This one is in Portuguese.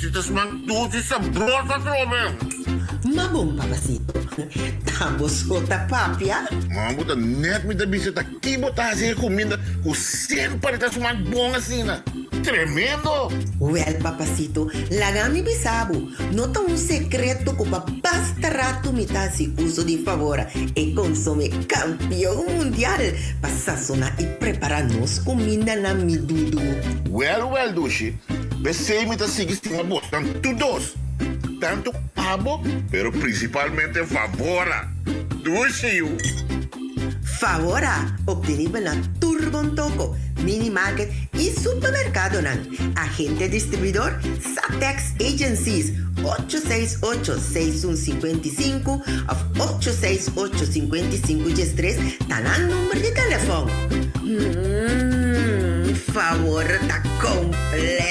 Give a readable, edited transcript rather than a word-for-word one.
visitas man tudo sa brosa, Robin. Mabong papasito. Tapos ko tapapya. Mabuta net mi da bisita kibot asi comida com sempre tá sumando bom assim, né? Tremendo! Well, papasito, lagami bisabo. Nota un secreto ko pa basta rato mita si uso di favora e consome campeão mundial. Pasasona e prepararnos comida na midudu. Well, Dushi. Pensei me tá seguindo uma bosta. Todos. Tanto pabo, pero principalmente favora. Dushi. Favora, obtenibel na Turbon Toco, Mini Market e Supermercado ng Agente Distribuidor Satex Agencies 868-6155 of 868-5513 tanang número de teléfono. Favor ta completo.